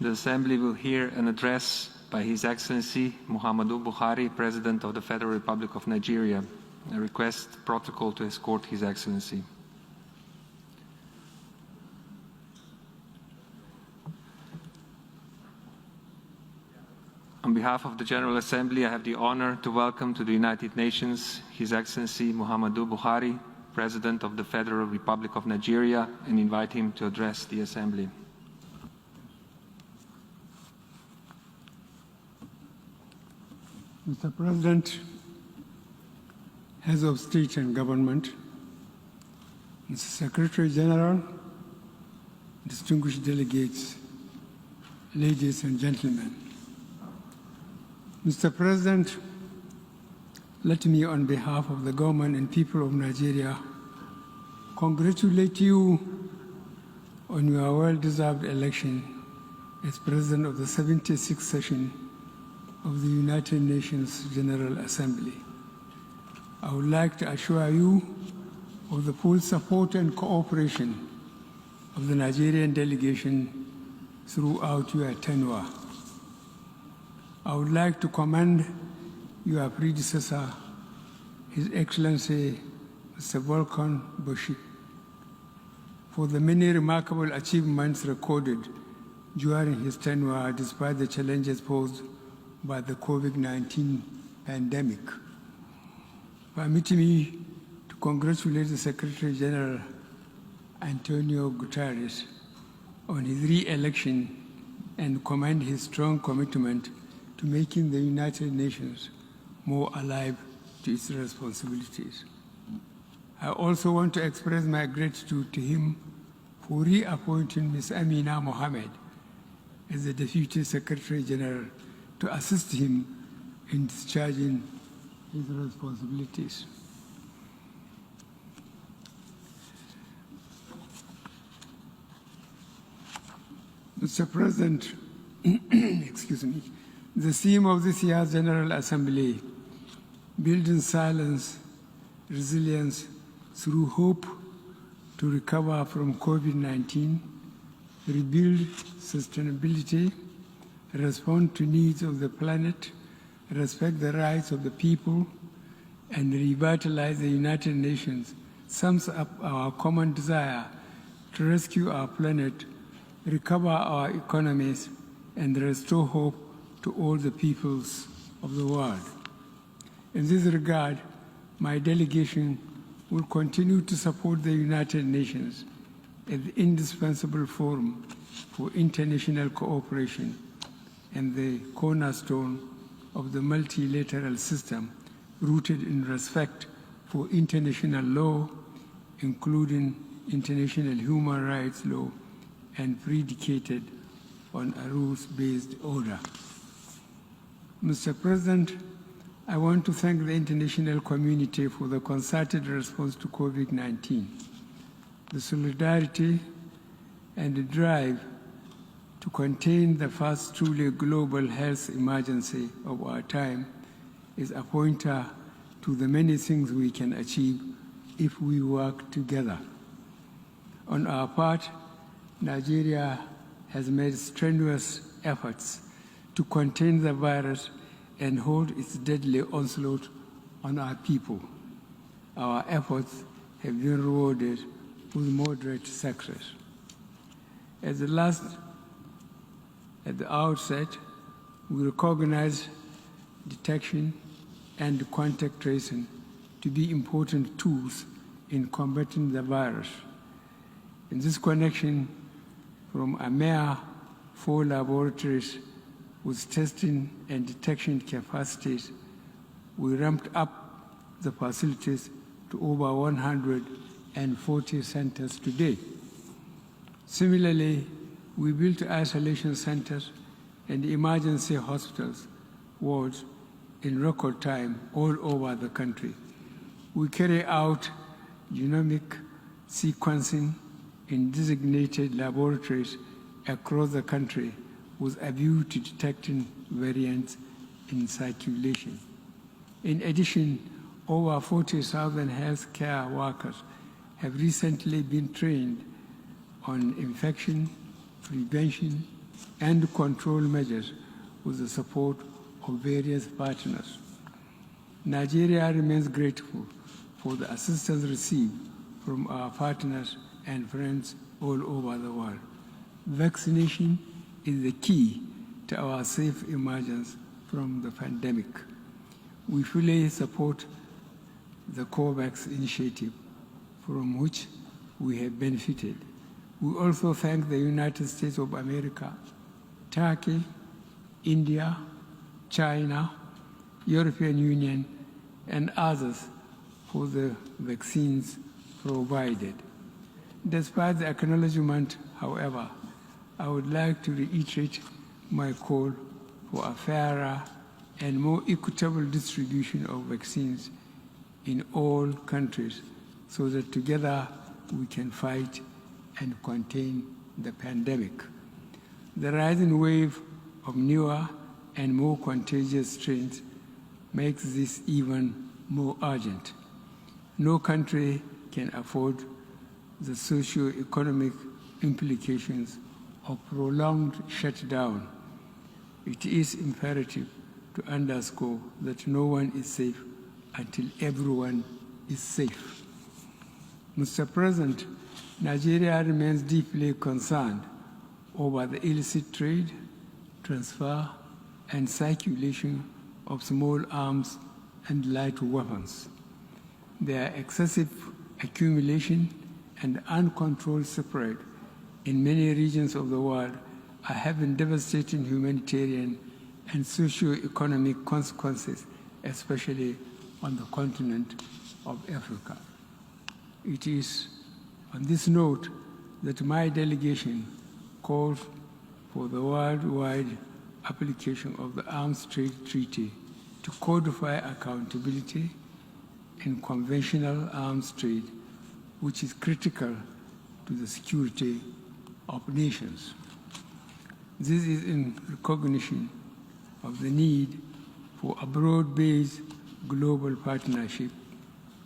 The Assembly will hear an address by His Excellency Muhammadu Buhari, President of the Federal Republic of Nigeria. I request protocol to escort His Excellency. On behalf of the General Assembly, I have the honor to welcome to the United Nations His Excellency Muhammadu Buhari, President of the Federal Republic of Nigeria, and invite him to address the Assembly. Mr. President, Heads of State and Government, Mr. Secretary General, distinguished delegates, ladies and gentlemen. Mr. President, let me, on behalf of the government and people of Nigeria, congratulate you on your well-deserved election as President of the 76th session of the United Nations General Assembly. I would like to assure you of the full support and cooperation of the Nigerian delegation throughout your tenure. I would like to commend your predecessor, His Excellency Mr. Volkan Bashir, for the many remarkable achievements recorded during his tenure despite the challenges posed by the COVID-19 pandemic. Permit me to congratulate the Secretary General Antonio Guterres on his re-election and commend his strong commitment to making the United Nations more alive to its responsibilities. I also want to express my gratitude to him for reappointing Ms. Amina Mohammed as the Deputy Secretary General to assist him in discharging his responsibilities. Mr. President, excuse me, the theme of this year's General Assembly, Building Silence, Resilience through Hope to Recover from COVID-19, Rebuild Sustainability, Respond to Needs of the Planet, Respect the Rights of the People, and Revitalize the United Nations sums up our common desire to rescue our planet, recover our economies, and restore hope to all the peoples of the world. In this regard, my delegation will continue to support the United Nations as the indispensable forum for international cooperation and the cornerstone of the multilateral system rooted in respect for international law, including international human rights law, and predicated on a rules-based order. Mr. President, I want to thank the international community for the concerted response to COVID-19. The solidarity and the drive to contain the first truly global health emergency of our time is a pointer to the many things we can achieve if we work together. On our part, Nigeria has made strenuous efforts to contain the virus and hold its deadly onslaught on our people. Our efforts have been rewarded with moderate success. At the outset, we recognize detection and contact tracing to be important tools in combating the virus. In this connection, from a mere 4 laboratories with testing and detection capacities, we ramped up the facilities to over 140 centers today. Similarly, we built isolation centers and emergency hospitals wards in record time all over the country. We carry out genomic sequencing in designated laboratories across the country with a view to detecting variants in circulation. In addition, over 40,000 healthcare workers have recently been trained on infection prevention and control measures with the support of various partners. Nigeria remains grateful for the assistance received from our partners and friends all over the world. Vaccination is the key to our safe emergence from the pandemic. We fully support the COVAX initiative, from which we have benefited. We also thank the United States of America, Turkey, India, China, European Union, and others for the vaccines provided. Despite the acknowledgement, however, I would like to reiterate my call for a fairer and more equitable distribution of vaccines in all countries so that together we can fight and contain the pandemic. The rising wave of newer and more contagious strains makes this even more urgent. No country can afford the socio-economic implications of prolonged shutdown. It is imperative to underscore that no one is safe until everyone is safe. Mr. President, Nigeria remains deeply concerned over the illicit trade, transfer, and circulation of small arms and light weapons. Their excessive accumulation and uncontrolled spread in many regions of the world are having devastating humanitarian and socio-economic consequences, especially on the continent of Africa. It is on this note that my delegation calls for the worldwide application of the Arms Trade Treaty to codify accountability in conventional arms trade, which is critical to the security of nations. This is in recognition of the need for a broad-based global partnership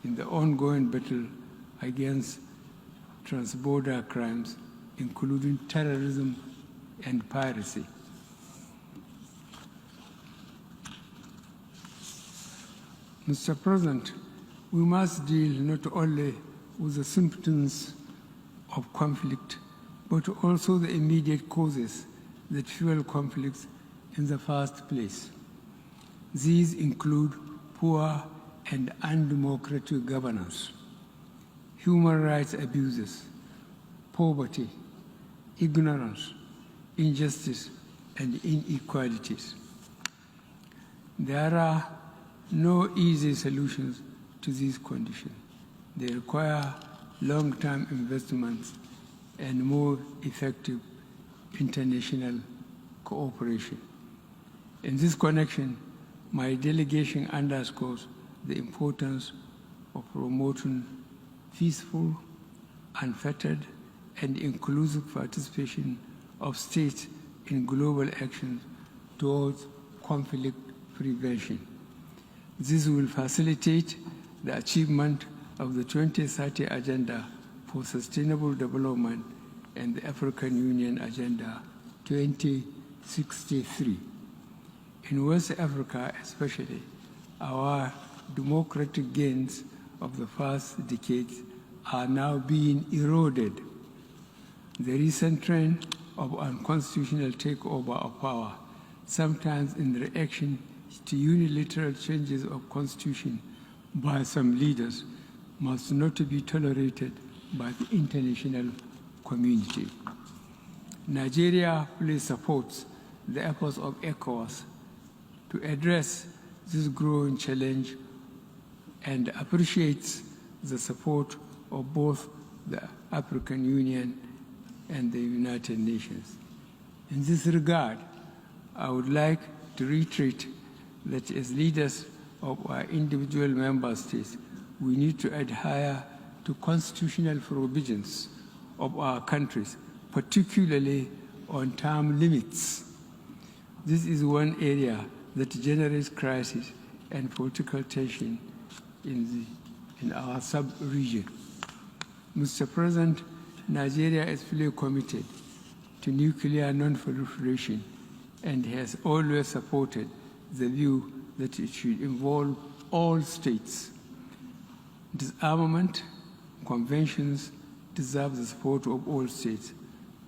in the ongoing battle against transborder crimes, including terrorism and piracy. Mr. President, we must deal not only with the symptoms of conflict, but also the immediate causes that fuel conflicts in the first place. These include poor and undemocratic governance, human rights abuses, poverty, ignorance, injustice, and inequalities. There are no easy solutions to these conditions. They require long-term investments and more effective international cooperation. In this connection, my delegation underscores the importance of promoting peaceful, unfettered, and inclusive participation of states in global actions towards conflict prevention. This will facilitate the achievement of the 2030 Agenda for Sustainable Development and the African Union Agenda 2063. In West Africa especially, our democratic gains of the past decades are now being eroded. The recent trend of unconstitutional takeover of power, sometimes in reaction to unilateral changes of constitution by some leaders, must not be tolerated by the international community. Nigeria fully supports the efforts of ECOWAS to address this growing challenge and appreciates the support of both the African Union and the United Nations. In this regard, I would like to reiterate that as leaders of our individual member states, we need to adhere to constitutional provisions of our countries, particularly on term limits. This is one area that generates crisis and political tension in our sub-region. Mr. President, Nigeria is fully committed to nuclear non-proliferation and has always supported the view that it should involve all states. Disarmament conventions deserve the support of all states,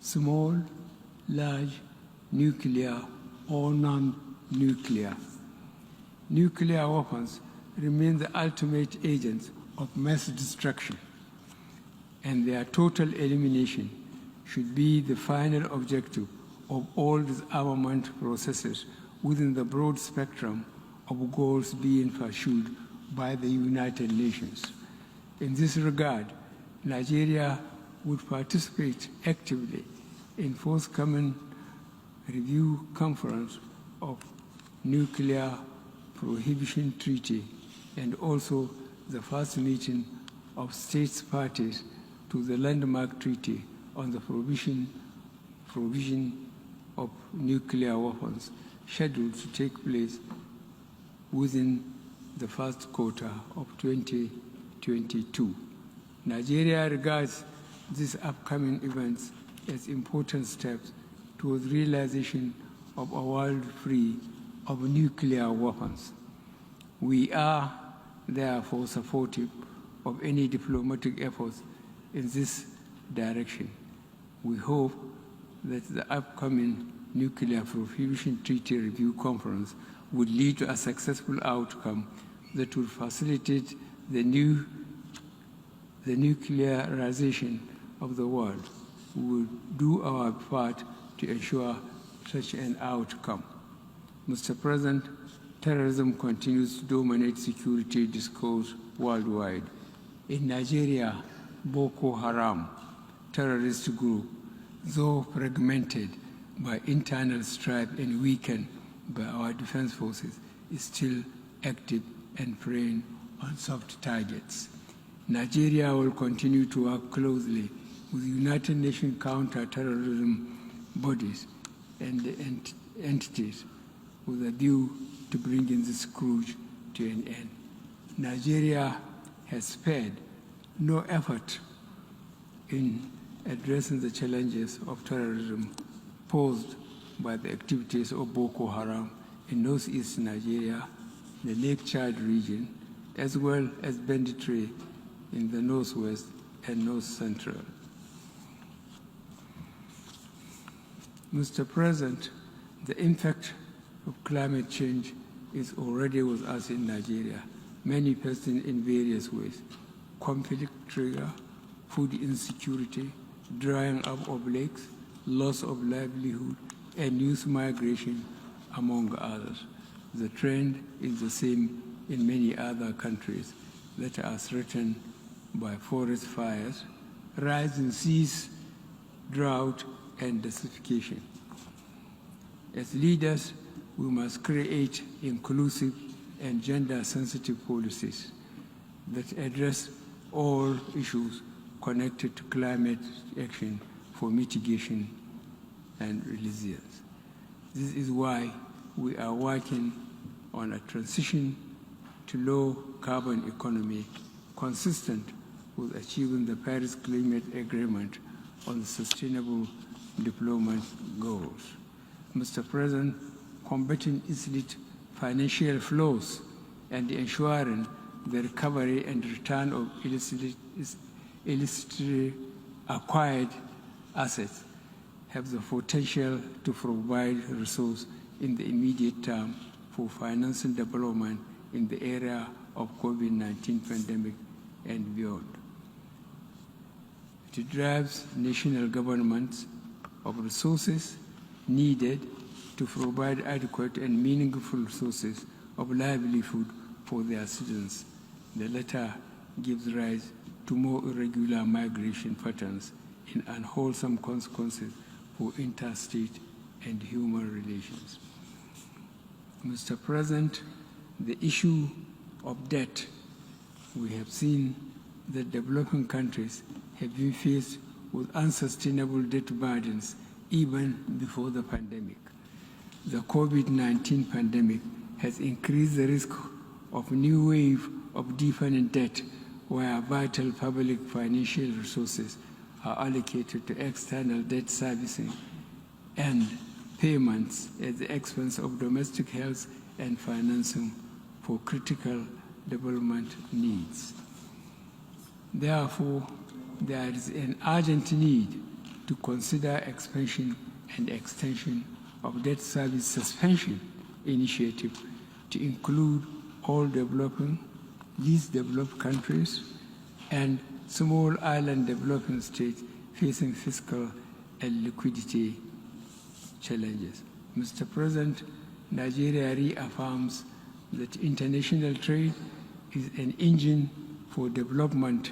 small, large, nuclear, or non-nuclear. Nuclear weapons remain the ultimate agents of mass destruction, and their total elimination should be the final objective of all disarmament processes within the broad spectrum of goals being pursued by the United Nations. In this regard, Nigeria would participate actively in forthcoming review conference of Nuclear Prohibition Treaty and also the first meeting of states parties to the landmark treaty on the provision of nuclear weapons, scheduled to take place within the first quarter of 2022. Nigeria regards these upcoming events as important steps towards realization of a world free of nuclear weapons. We are therefore supportive of any diplomatic efforts in this direction. We hope that the upcoming Nuclear Prohibition Treaty Review Conference would lead to a successful outcome that would facilitate the nuclearization of the world. We will do our part to ensure such an outcome. Mr. President, terrorism continues to dominate security discourse worldwide. In Nigeria, Boko Haram, terrorist group, though fragmented by internal strife and weakened by our defense forces, is still active and preying on soft targets. Nigeria will continue to work closely with United Nations counter-terrorism bodies and entities with a view to bringing this scourge to an end. Nigeria has spared no effort in addressing the challenges of terrorism posed by the activities of Boko Haram in northeast Nigeria, the Lake Chad region, as well as banditry in the northwest and north central. Mr. President, the impact of climate change is already with us in Nigeria, manifesting in various ways: conflict trigger, food insecurity, drying up of lakes, loss of livelihood, and youth migration, among others. The trend is the same in many other countries that are threatened by forest fires, rising seas, drought, and desertification. As leaders, we must create inclusive and gender-sensitive policies that address all issues connected to climate action for mitigation and resilience. This is why we are working on a transition to low-carbon economy consistent with achieving the Paris Climate Agreement on the Sustainable Development Goals. Mr. President, combating illicit financial flows and ensuring the recovery and return of illicitly acquired assets have the potential to provide resources in the immediate term for financing development in the area of COVID-19 pandemic and beyond. It drives national governments of resources needed to provide adequate and meaningful sources of livelihood for their citizens. The latter gives rise to more irregular migration patterns and unwholesome consequences for interstate and human relations. Mr. President, the issue of debt, we have seen that developing countries have been faced with unsustainable debt burdens even before the pandemic. The COVID-19 pandemic has increased the risk of a new wave of deepening debt where vital public financial resources are allocated to external debt servicing and payments at the expense of domestic health and financing for critical development needs. Therefore, there is an urgent need to consider expansion and extension of debt service suspension initiative to include all least developed countries and small island developing states facing fiscal and liquidity challenges. Mr. President, Nigeria reaffirms that international trade is an engine for development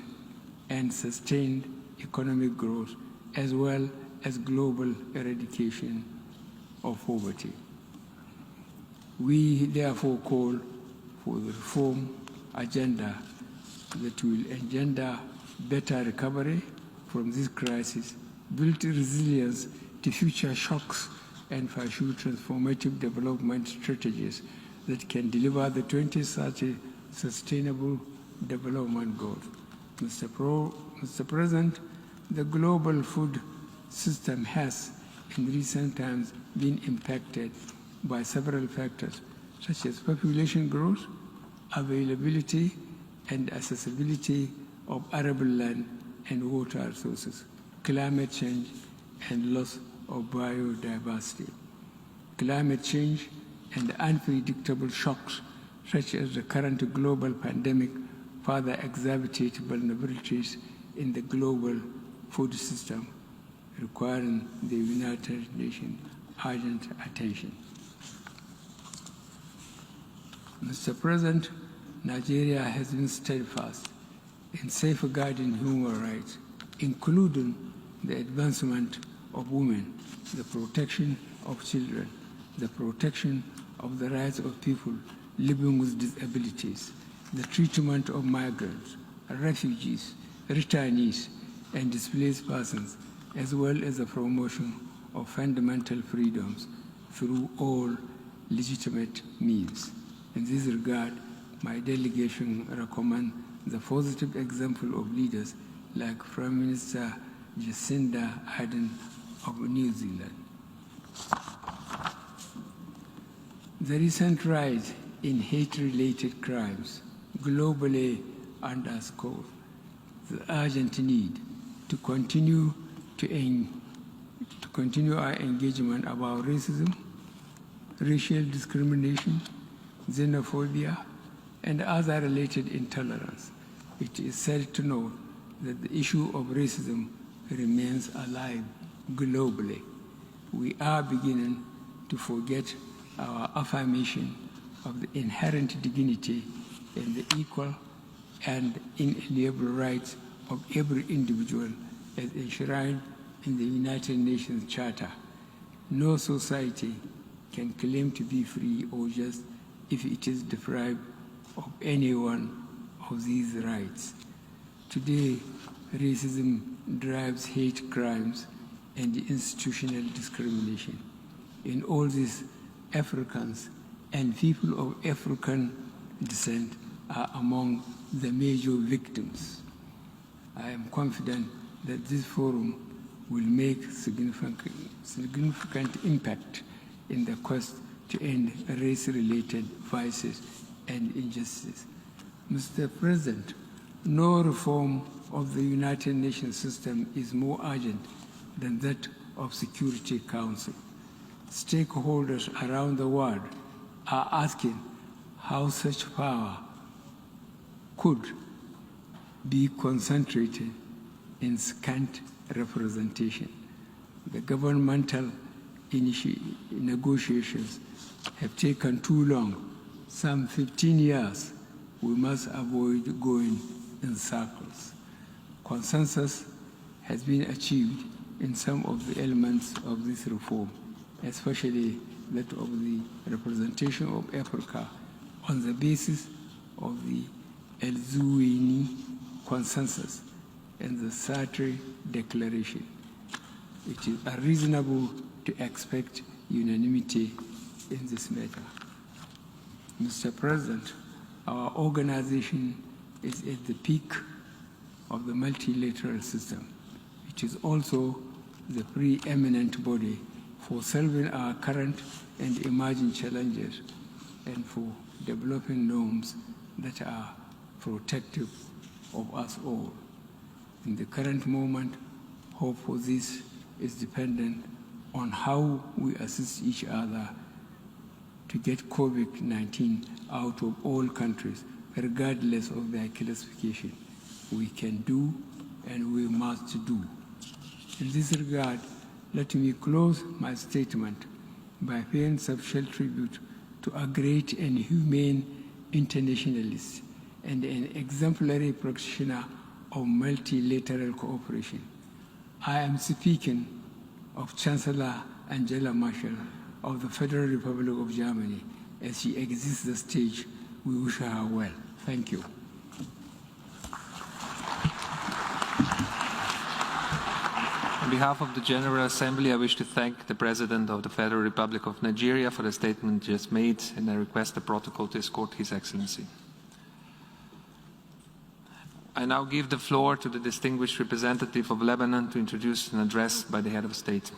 and sustained economic growth, as well as global eradication of poverty. We therefore call for the reform agenda that will engender better recovery from this crisis, build resilience to future shocks, and pursue transformative development strategies that can deliver the 2030 Sustainable Development Goals. Mr. President, the global food system has, in recent times, been impacted by several factors, such as population growth, availability and accessibility of arable land and water resources, climate change, and loss of biodiversity. Climate change and unpredictable shocks, such as the current global pandemic, further exacerbate vulnerabilities in the global food system, requiring the United Nations urgent attention. Mr. President, Nigeria has been steadfast in safeguarding human rights, including the advancement of women, the protection of children, the protection of the rights of people living with disabilities, the treatment of migrants, refugees, returnees, and displaced persons, as well as the promotion of fundamental freedoms through all legitimate means. In this regard, my delegation recommends the positive example of leaders like Prime Minister Jacinda Ardern of New Zealand. The recent rise in hate-related crimes globally underscores the urgent need to continue our engagement about racism, racial discrimination, xenophobia, and other related intolerance. It is sad to note that the issue of racism remains alive globally. We are beginning to forget our affirmation of the inherent dignity and the equal and inalienable rights of every individual as enshrined in the United Nations Charter. No society can claim to be free or just if it is deprived of any one of these rights. Today, racism drives hate crimes and institutional discrimination. In all this, Africans and people of African descent are among the major victims. I am confident that this forum will make significant impact in the quest to end race-related vices and injustice. Mr. President, no reform of the United Nations system is more urgent than that of Security Council. Stakeholders around the world are asking how such power could be concentrated in scant representation. The governmental negotiations have taken too long, some 15 years. We must avoid going in circles. Consensus has been achieved in some of the elements of this reform, especially that of the representation of Africa on the basis of the El-Zuwaini Consensus and the Sartre Declaration. It is unreasonable to expect unanimity in this matter. Mr. President, our organization is at the peak of the multilateral system. It is also the preeminent body for solving our current and emerging challenges and for developing norms that are protective of us all. In the current moment, hope for this is dependent on how we assist each other to get COVID-19 out of all countries, regardless of their classification. We can do and we must do. In this regard, let me close my statement by paying special tribute to a great and humane internationalist and an exemplary practitioner of multilateral cooperation. I am speaking of Chancellor Angela Merkel of the Federal Republic of Germany. As she exits the stage, we wish her well. Thank you. On behalf of the General Assembly, I wish to thank the President of the Federal Republic of Nigeria for the statement just made, and I request the protocol to escort His Excellency. I now give the floor to the distinguished representative of Lebanon to introduce an address by the Head of State.